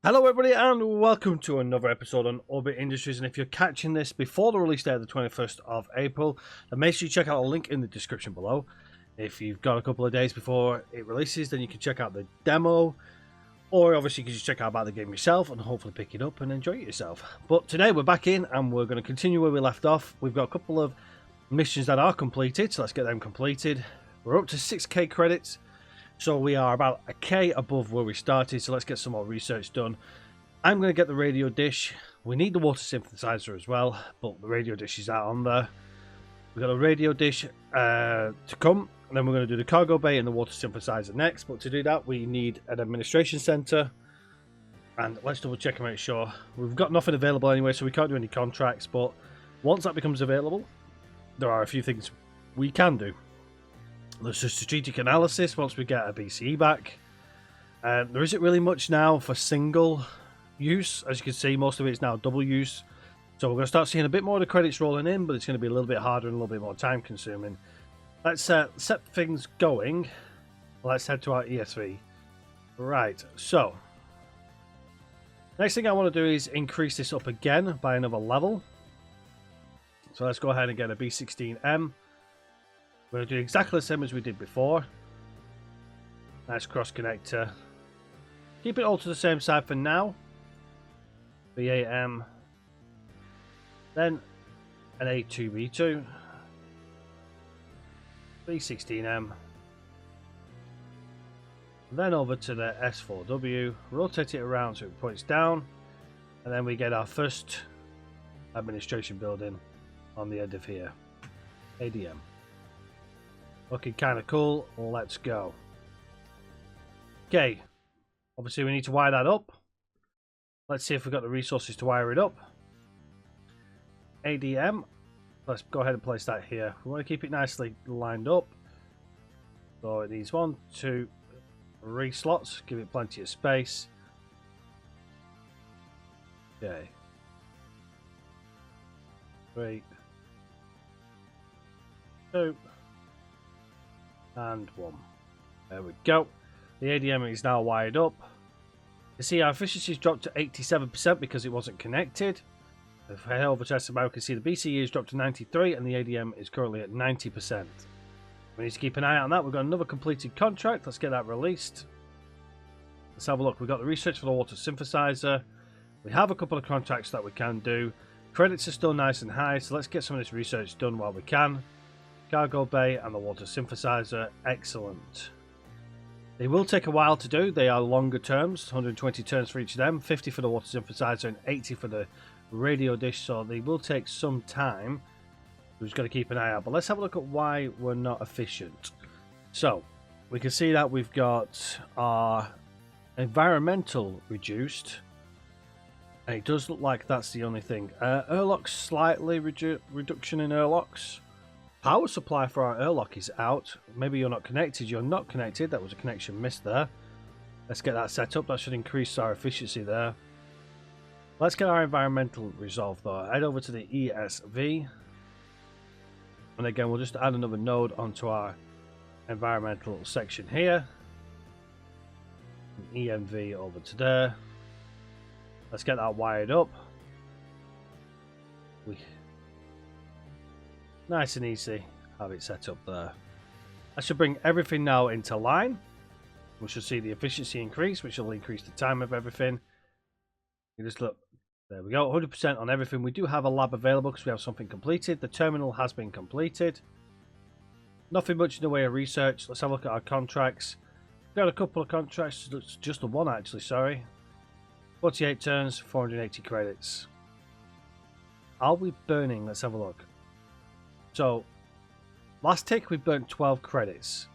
Hello everybody and welcome to another episode on Orbit Industries, and if you're catching this before the release date of the 21st of April, then make sure you check out the link in the description below. If you've got a couple of days before it releases, then you can check out the demo, or obviously you can just check out about the game yourself and hopefully pick it up and enjoy it yourself. But today we're back in and we're going to continue where we left off. We've got a couple of missions that are completed, so let's get them completed. We're up to 6k credits. So we are about a K above where we started, so let's get some more research done. I'm going to get the radio dish. We need the water synthesizer as well, but the radio dish is out on there. We've got a radio dish to come, and then we're going to do the cargo bay and the water synthesizer next. But to do that, we need an administration center. And let's double check and make sure. We've got nothing available anyway, so we can't do any contracts. But once that becomes available, there are a few things we can do. There's a strategic analysis once we get a BCE back. There isn't really much now for single use. As you can see, most of it is now double use. So we're going to start seeing a bit more of the credits rolling in, but it's going to be a little bit harder and a little bit more time consuming. Let's set things going. Let's head to our ESV. Right, so next thing I want to do is increase this up again by another level. So let's go ahead and get a B16M. We're going to do exactly the same as we did before. Nice cross connector. Keep it all to the same side for now. B8M. Then an A2B2. B16M. Then over to the S4W. Rotate it around so it points down. And then we get our first administration building on the end of here. ADM. Looking kind of cool. Let's go. Okay. Obviously, we need to wire that up. Let's see if we've got the resources to wire it up. ADM. Let's go ahead and place that here. We want to keep it nicely lined up. So it needs 1, 2, 3 slots. Give it plenty of space. Okay. 3, 2. And 1. There we go. The ADM is now wired up. You see our efficiency's dropped to 87% because it wasn't connected. If I head over to SMI, we can see the BCE has dropped to 93 and the ADM is currently at 90%. We need to keep an eye out on that. We've got another completed contract. Let's get that released. Let's have a look. We've got the research for the water synthesizer. We have a couple of contracts that we can do. Credits are still nice and high, so let's get some of this research done while we can. Cargo bay and the water synthesizer, excellent. They will take a while to do. They are longer terms, 120 turns for each of them, 50 for the water synthesizer and 80 for the radio dish, so they will take some time. We've just got to keep an eye out. But let's have a look at why we're not efficient. So we can see that we've got our environmental reduced, and it does look like that's the only thing. Airlock, slightly reduction in airlocks. Power supply for our airlock is out. Maybe you're not connected. You're not connected. That was a connection missed there. Let's get that set up. That should increase our efficiency there. Let's get our environmental resolved though. Head over to the ESV. And again, we'll just add another node onto our environmental section here. And EMV over to there. Let's get that wired up. Nice and easy, have it set up there. I should bring everything now into line. We should see the efficiency increase, which will increase the time of everything. You just look, there we go, 100% on everything. We do have a lab available because we have something completed. The terminal has been completed. Nothing much in the way of research. Let's have a look at our contracts. We've got a couple of contracts, just the one actually, sorry. 48 turns, 480 credits. Are we burning? Let's have a look. So, last tick we burnt 12 credits.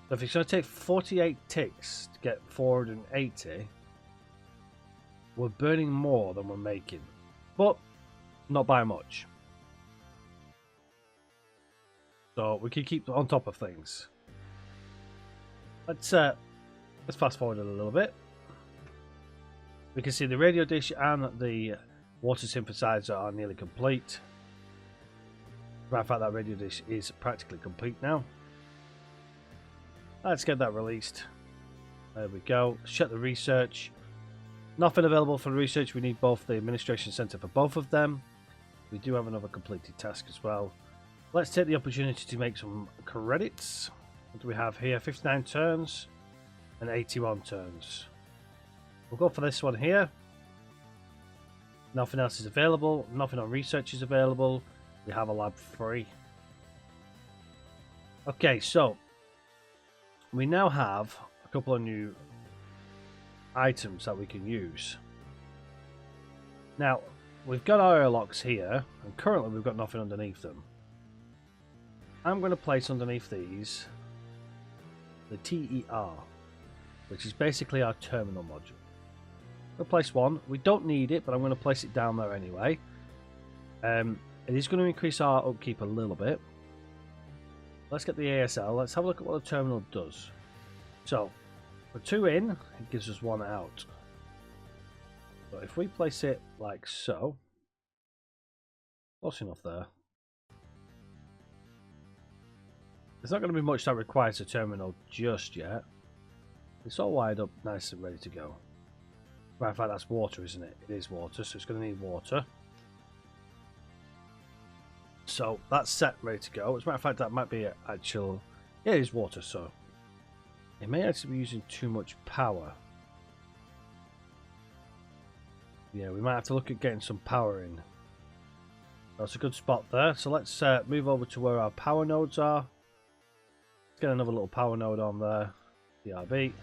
So if it's going to take 48 ticks to get 480, we're burning more than we're making. But, not by much. So we can keep on top of things. Let's fast forward a little bit. We can see the radio dish and the water synthesizer are nearly complete. Matter of fact, that radio dish is practically complete now. Let's get that released. There we go. Shut the research. Nothing available for research. We need both the administration center for both of them. We do have another completed task as well. Let's take the opportunity to make some credits. What do we have here? 59 turns and 81 turns. We'll go for this one here. Nothing else is available. Nothing on research is available. We have a lab free. Okay, so we now have a couple of new items that we can use. Now, we've got our airlocks here, and currently we've got nothing underneath them. I'm going to place underneath these the TER, which is basically our terminal module. I'll place one. We don't need it, but I'm going to place it down there anyway. It is going to increase our upkeep a little bit. Let's get the ASL. Let's have a look at what the terminal does. So, for 2 in, it gives us 1 out. But if we place it like so, close enough there. There's not going to be much that requires a terminal just yet. It's all wired up nice and ready to go. Right, in fact, that's water, isn't it? It is water, so it's going to need water. So that's set, ready to go. As a matter of fact, that might be an actual... Yeah, it is water, so... It may actually be using too much power. Yeah, we might have to look at getting some power in. That's a good spot there. So let's move over to where our power nodes are. Let's get another little power node on there. BRB.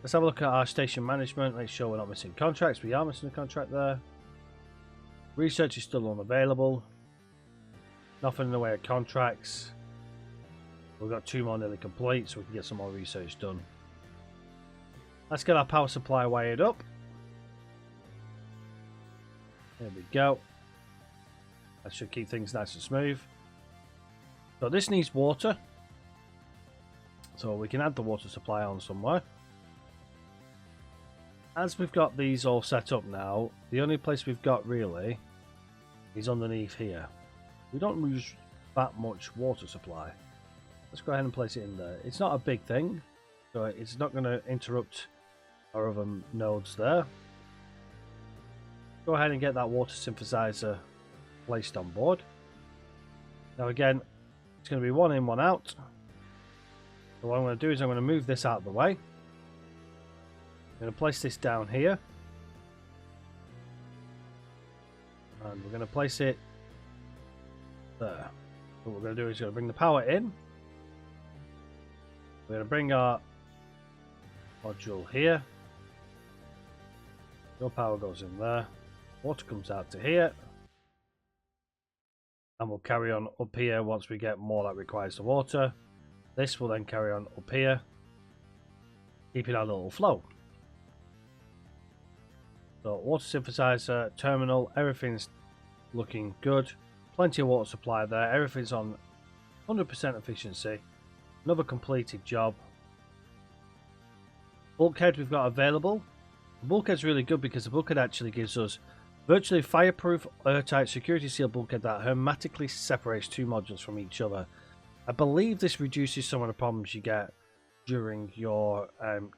Let's have a look at our station management. Make sure we're not missing contracts. We are missing a contract there. Research is still unavailable. Nothing in the way of contracts. We've got 2 more nearly complete, so we can get some more research done. Let's get our power supply wired up. There we go. That should keep things nice and smooth. So this needs water. So we can add the water supply on somewhere. As we've got these all set up now, the only place we've got really is underneath here. We don't use that much water supply. Let's go ahead and place it in there. It's not a big thing, so it's not going to interrupt our other nodes there. Go ahead and get that water synthesizer placed on board. Now again, it's going to be 1 in, 1 out. So what I'm going to do is I'm going to move this out of the way. I'm going to place this down here. And we're going to place it there. What we're going to do is we're going to bring the power in. We're going to bring our module here. Your power goes in there. Water comes out to here. And we'll carry on up here once we get more that requires the water. This will then carry on up here, keeping our little flow. So water synthesizer, terminal, everything's looking good. Plenty of water supply there. Everything's on 100% efficiency. Another completed job. Bulkhead we've got available. The bulkhead's really good because the bulkhead actually gives us virtually fireproof, airtight, security sealed bulkhead that hermetically separates 2 modules from each other. I believe this reduces some of the problems you get during your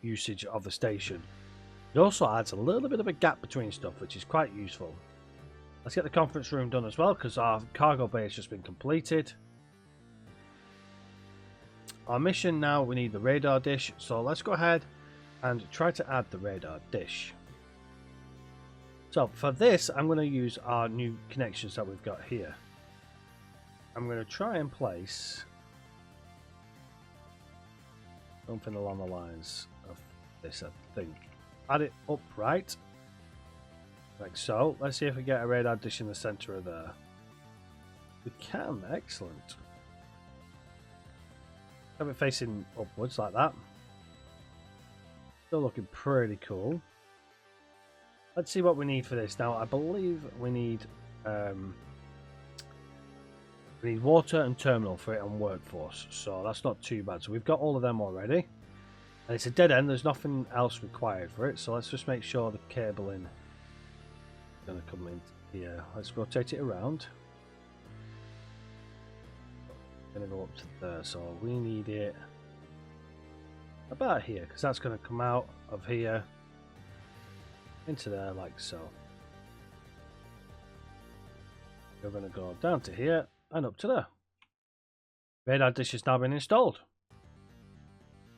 usage of the station. It also adds a little bit of a gap between stuff, which is quite useful. Let's get the conference room done as well, because our cargo bay has just been completed. Our mission now, we need the radar dish, so let's go ahead and try to add the radar dish. So for this, I'm going to use our new connections that we've got here. I'm going to try and place something along the lines of this, I think. Add it upright, like so. Let's see if we get a radar dish in the center of there. We can, excellent. Have it facing upwards like that. Still looking pretty cool. Let's see what we need for this. Now, I believe we need water and terminal for it and workforce, so that's not too bad. So we've got all of them already. And it's a dead end, there's nothing else required for it, so let's just make sure the cabling is going to come in here. Let's rotate it around. Going to go up to there, so we need it about here, because that's going to come out of here into there like so. You're going to go down to here and up to there. Radar dish has now been installed.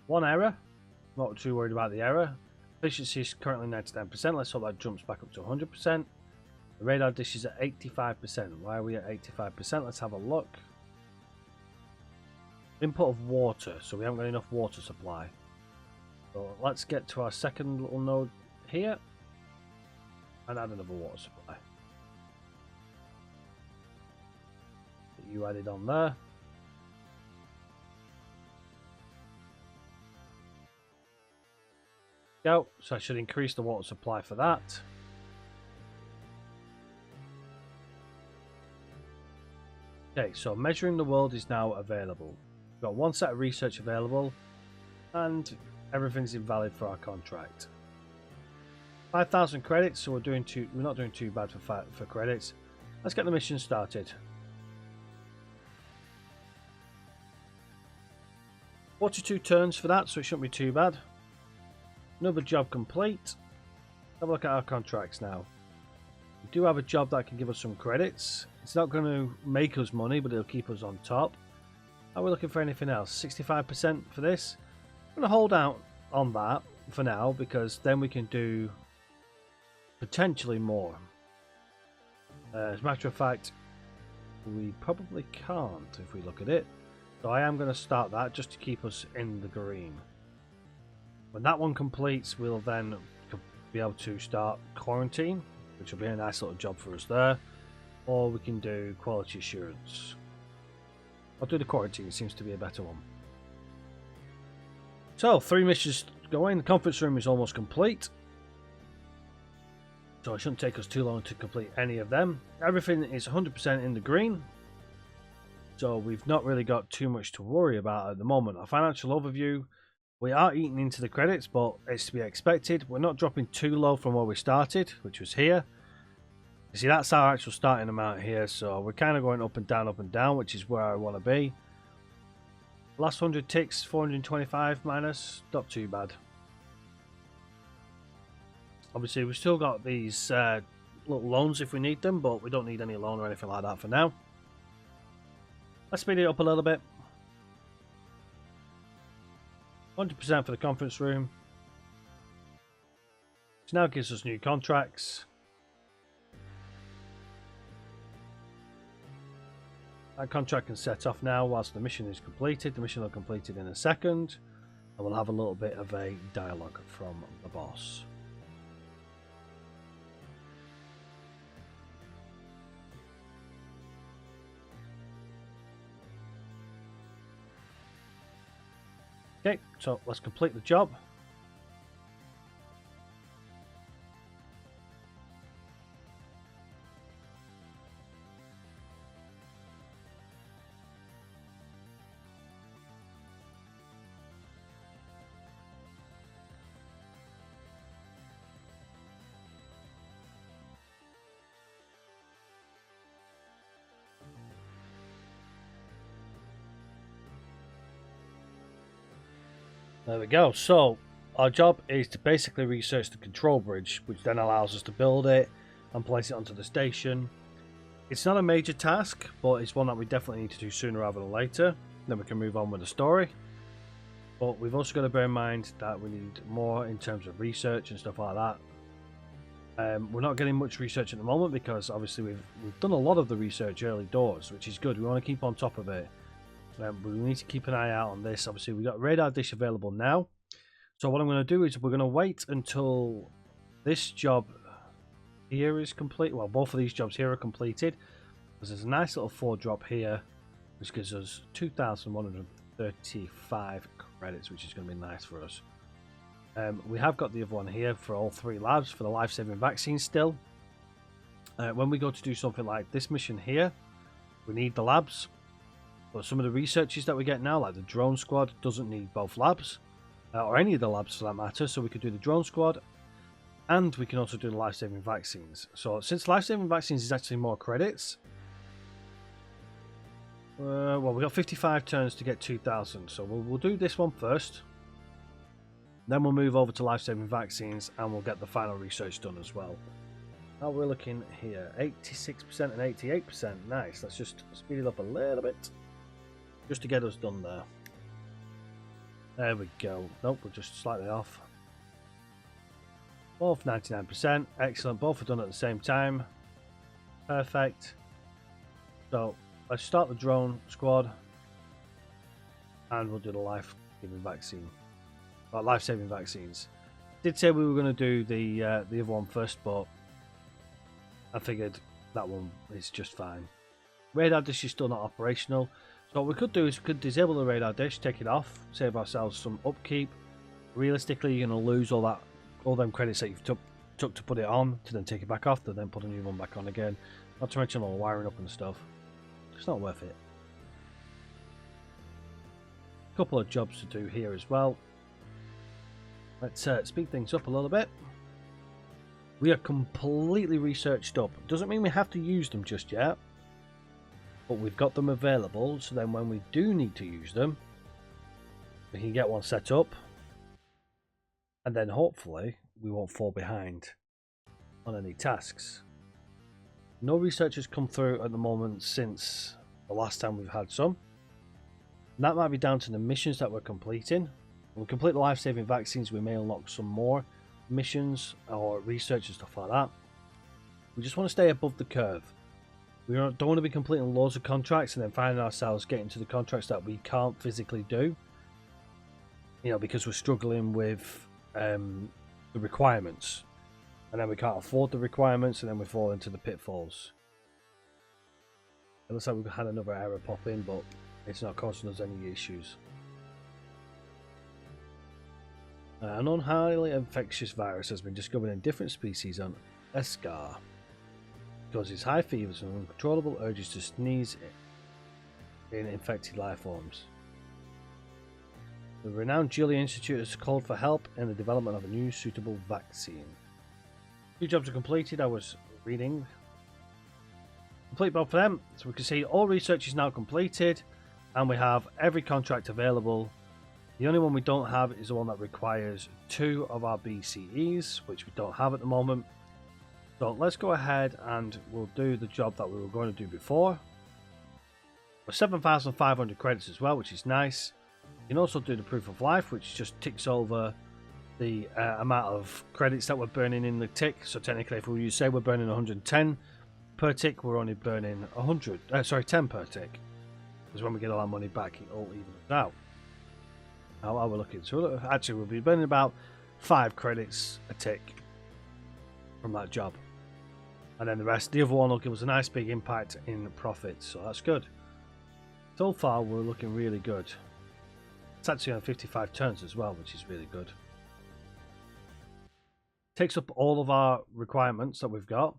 One error. Not too worried about the error. Efficiency is currently 99%. Let's hope that jumps back up to 100%. The radar dish is at 85%. Why are we at 85%? Let's have a look. Input of water. So we haven't got enough water supply. So let's get to our second little node here and add another water supply. Get you added on there. Go. So I should increase the water supply for that. Okay, so measuring the world is now available. We've got one set of research available and everything's invalid for our contract. 5,000 credits, so we're not doing too bad for credits. Let's get the mission started. 42 turns for that, so it shouldn't be too bad. Another job complete. Have a look at our contracts now. We do have a job that can give us some credits. It's not going to make us money, but it'll keep us on top. Are we looking for anything else? 65% for this. I'm going to hold out on that for now, because then we can do potentially more. As a matter of fact, we probably can't if we look at it. So I am going to start that just to keep us in the green. When that one completes, we'll then be able to start quarantine, which will be a nice little job for us there. Or we can do quality assurance. I'll do the quarantine, it seems to be a better one. So, 3 missions going. The conference room is almost complete. So it shouldn't take us too long to complete any of them. Everything is 100% in the green. So we've not really got too much to worry about at the moment. Our financial overview, we are eating into the credits, but it's to be expected. We're not dropping too low from where we started, which was here. You see, that's our actual starting amount here. So we're kind of going up and down, which is where I want to be. Last 100 ticks, 425 minus, not too bad. Obviously, we've still got these little loans if we need them, but we don't need any loan or anything like that for now. Let's speed it up a little bit. 100% for the conference room. Which now gives us new contracts. That contract can set off now whilst the mission is completed. The mission will be completed in a second. And we'll have a little bit of a dialogue from the boss. Okay, so let's complete the job. There we go. So our job is to basically research the control bridge, which then allows us to build it and place it onto the station. It's not a major task, but it's one that we definitely need to do sooner rather than later. Then we can move on with the story. But we've also got to bear in mind that we need more in terms of research and stuff like that. We're not getting much research at the moment because obviously we've done a lot of the research early doors, which is good. We want to keep on top of it. We need to keep an eye out on this. Obviously, we've got radar dish available now. So what I'm going to do is we're going to wait until this job here is complete. Well, both of these jobs here are completed. Because there's a nice little 4-drop here, which gives us 2,135 credits, which is going to be nice for us. We have got the other one here for all 3 labs for the life-saving vaccine still. When we go to do something like this mission here, we need the labs. But some of the researches that we get now, like the drone squad, doesn't need both labs, or any of the labs for that matter. So we could do the drone squad, and we can also do the life-saving vaccines. So since life-saving vaccines is actually more credits, well, we got 55 turns to get 2,000. So we'll do this one first. Then we'll move over to life-saving vaccines and we'll get the final research done as well. Now we're looking here, 86% and 88%. Nice. Let's just speed it up a little bit just to get us done there. There we go. Nope, we're just slightly off. Both 99%. Excellent. Both are done at the same time. Perfect. So let's start the drone squad and we'll do the life-saving vaccine. Or life-saving vaccines. Did say we were going to do the other one first, but I figured that one is just fine. Radar dish is still not operational. So what we could do is we could disable the radar dish, take it off, save ourselves some upkeep. Realistically, you're going to lose all them credits that you've took to put it on, to then take it back off, to then put a new one back on again. Not to mention all the wiring up and stuff. It's not worth it. A couple of jobs to do here as well. Let's speed things up a little bit. We are completely researched up. Doesn't mean we have to use them just yet, but we've got them available, so then when we do need to use them, we can get one set up, and then hopefully we won't fall behind on any tasks. No research has come through at the moment since the last time we've had some. And that might be down to the missions that we're completing. When we complete the life-saving vaccines, we may unlock some more missions or research and stuff like that. We just want to stay above the curve. We don't want to be completing loads of contracts and then finding ourselves getting to the contracts that we can't physically do, you know, because we're struggling with the requirements, and then we can't afford the requirements, and then we fall into the pitfalls. It looks like we've had another error pop in, but it's not causing us any issues. An highly infectious virus has been discovered in different species on Escar. It causes high fevers and uncontrollable urges to sneeze in infected life forms. The renowned Julia Institute has called for help in the development of a new suitable vaccine. 2 jobs are completed. I was reading. Complete both of them. So we can see all research is now completed and we have every contract available. The only one we don't have is the one that requires 2 of our BCEs, which we don't have at the moment. So let's go ahead and we'll do the job that we were going to do before. For 7,500 credits as well, which is nice. You can also do the proof of life, which just ticks over the amount of credits that we're burning in the tick. So technically, if we say we're burning 110 per tick, we're only burning 10 per tick. Because when we get all our money back, it all evens out. How we're looking. So actually, we'll be burning about 5 credits a tick from that job. And then the other one will give us a nice big impact in profits. So that's good. So far, we're looking really good. It's actually on 55 turns as well, which is really good. Takes up all of our requirements that we've got.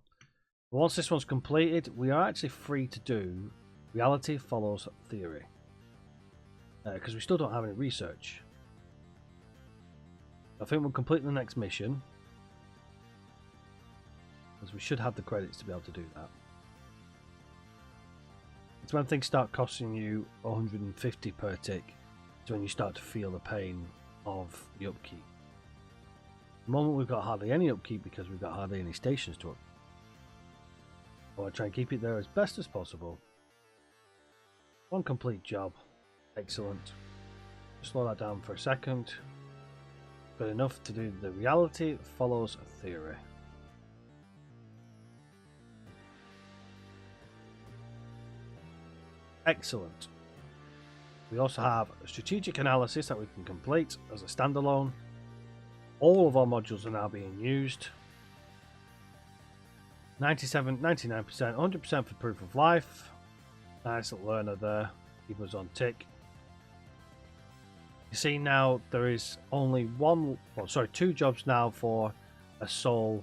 Once this one's completed, we are actually free to do reality follows theory. Because we still don't have any research. I think we'll complete the next mission, because we should have the credits to be able to do that. It's when things start costing you 150 per tick. It's when you start to feel the pain of the upkeep. At the moment we've got hardly any upkeep because we've got hardly any stations to up. I want to try and keep it there as best as possible. One complete job. Excellent. Slow that down for a second. Good enough to do the reality follows theory. Excellent. We also have a strategic analysis that we can complete as a standalone. All of our modules are now being used. 97, 99%, 100% for proof of life. Nice little learner there. Keep us on tick. You see now there is only 2 jobs now for a sole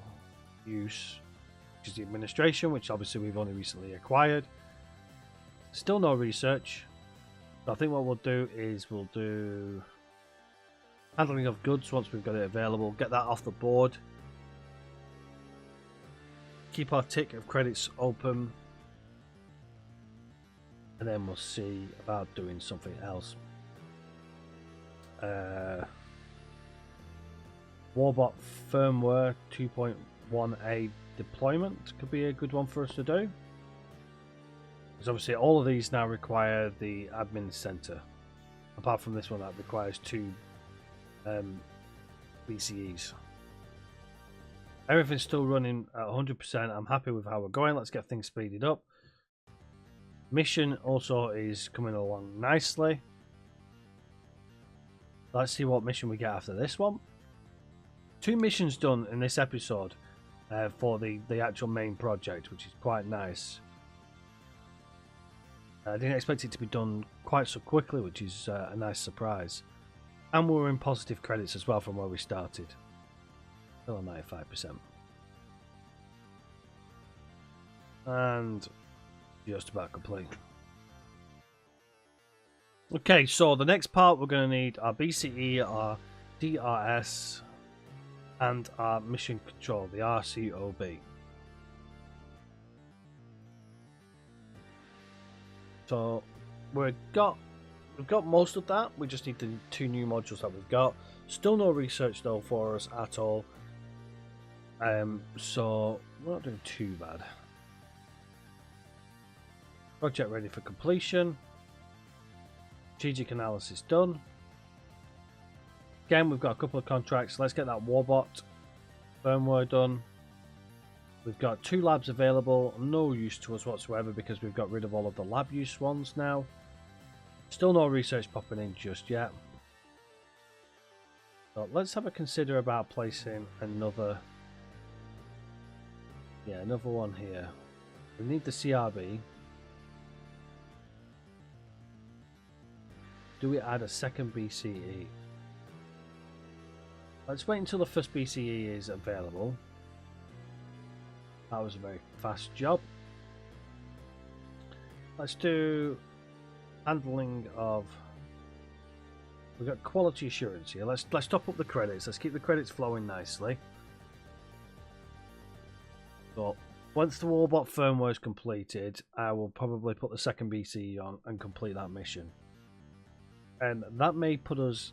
use, which is the administration, which obviously we've only recently acquired. Still no research. So I think what we'll do is we'll do handling of goods once we've got it available. Get that off the board. Keep our tick of credits open. And then we'll see about doing something else. Warbot firmware 2.1a deployment could be a good one for us to do. Because obviously all of these now require the admin center. Apart from this one that requires 2 BCEs. Everything's still running at 100%. I'm happy with how we're going. Let's get things speeded up. Mission also is coming along nicely. Let's see what mission we get after this one. 2 missions done in this episode for the actual main project, which is quite nice. I didn't expect it to be done quite so quickly, which is a nice surprise. And we're in positive credits as well from where we started. Still on 95%. And just about complete. Okay, so the next part we're going to need our BCE, our DRS, and our mission control, the RCOB. So we've got most of that. We just need the 2 new modules that we've got. Still no research though for us at all. So we're not doing too bad. Project ready for completion. Strategic analysis done. Again, we've got a couple of contracts. Let's get that Warbot firmware done. We've got 2 labs available. No use to us whatsoever because we've got rid of all of the lab use ones now. Still no research popping in just yet. So let's have a consider about placing another one here. We need the CRB. Do we add a second BCE? Let's wait until the first BCE is available. That was a very fast job. Let's do handling of. We've got quality assurance here. Let's top up the credits. Let's keep the credits flowing nicely. So once the Warbot firmware is completed, I will probably put the second BCE on and complete that mission. And that may put us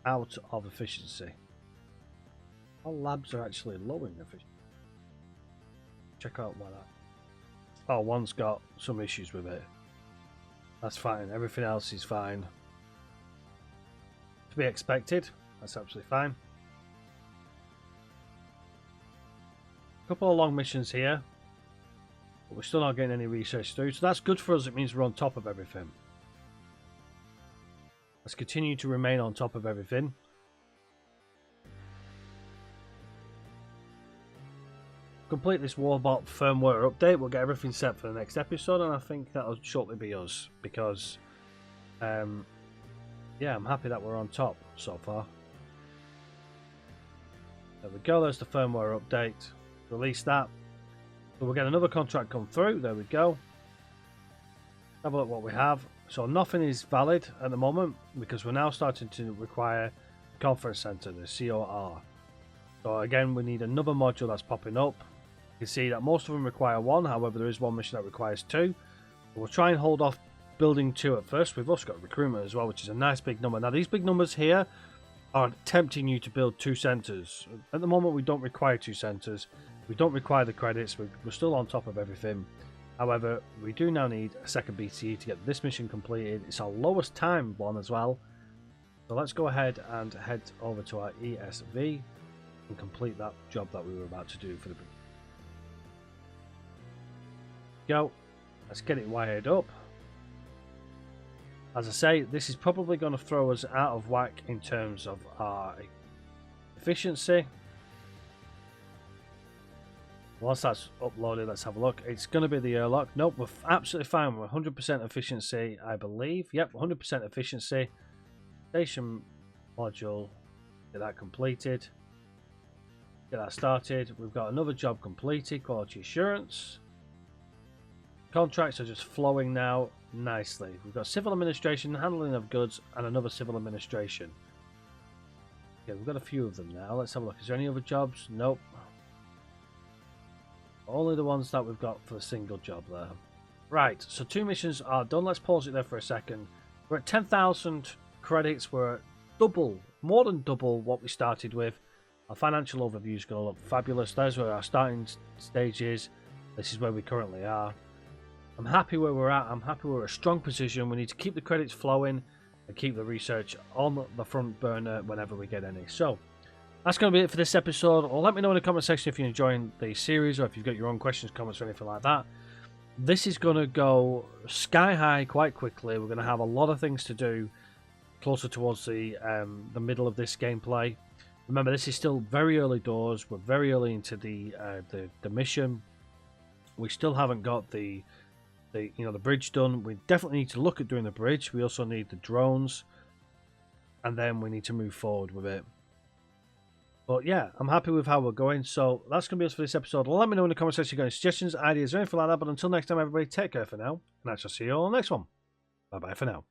out of efficiency. Our labs are actually low in efficiency. Check out why that. Oh, one's got some issues with it. That's fine. Everything else is fine. To be expected. That's absolutely fine. A couple of long missions here. But we're still not getting any research through. So that's good for us. It means we're on top of everything. Let's continue to remain on top of everything. Complete this Warbot firmware update. We'll get everything set for the next episode, and I think that'll shortly be us because, yeah, I'm happy that we're on top so far. There we go. There's the firmware update. Release that. So we'll get another contract come through. There we go. Have a look what we have. So nothing is valid at the moment because we're now starting to require the conference center, the COR. So again, we need another module that's popping up. You can see that most of them require 1, however there is one mission that requires 2. We'll try and hold off building 2 at first. We've also got recruitment as well, which is a nice big number. Now these big numbers here are tempting you to build 2 centers. At the moment we don't require 2 centers. We don't require the credits. We're still on top of everything. However, we do now need a second BCE to get this mission completed. It's our lowest time one as well. So let's go ahead and head over to our ESV and complete that job that we were about to do for the go. Let's get it wired up. As I say, this is probably going to throw us out of whack in terms of our efficiency. Once that's uploaded, let's have a look. It's going to be the airlock. Nope, we're absolutely fine. We're 100% efficiency, I believe. Yep, 100% efficiency. Station module. Get that completed. Get that started. We've got another job completed. Quality assurance. Contracts are just flowing now nicely. We've got civil administration, handling of goods, and another civil administration. Okay, we've got a few of them now. Let's have a look. Is there any other jobs? Nope. Only the ones that we've got for the single job there. Right, so 2 missions are done. Let's pause it there for a second. We're at 10,000 credits. We're at double, more than double what we started with. Our financial overview is going to look fabulous. There's where our starting stage is. This is where we currently are. I'm happy where we're at. I'm happy we're in a strong position. We need to keep the credits flowing and keep the research on the front burner whenever we get any. So that's going to be it for this episode. Well, let me know in the comment section if you're enjoying the series or if you've got your own questions, comments, or anything like that. This is going to go sky high quite quickly. We're going to have a lot of things to do closer towards the middle of this gameplay. Remember, this is still very early doors. We're very early into the mission. We still haven't got the bridge done. We definitely need to look at doing the bridge. We also need the drones, and then we need to move forward with it. But yeah, I'm happy with how we're going. So that's going to be us for this episode. Let me know in the comment section if you've got any suggestions, ideas, or anything like that. But until next time, everybody, take care for now, and I shall see you all on the next one. Bye bye for now.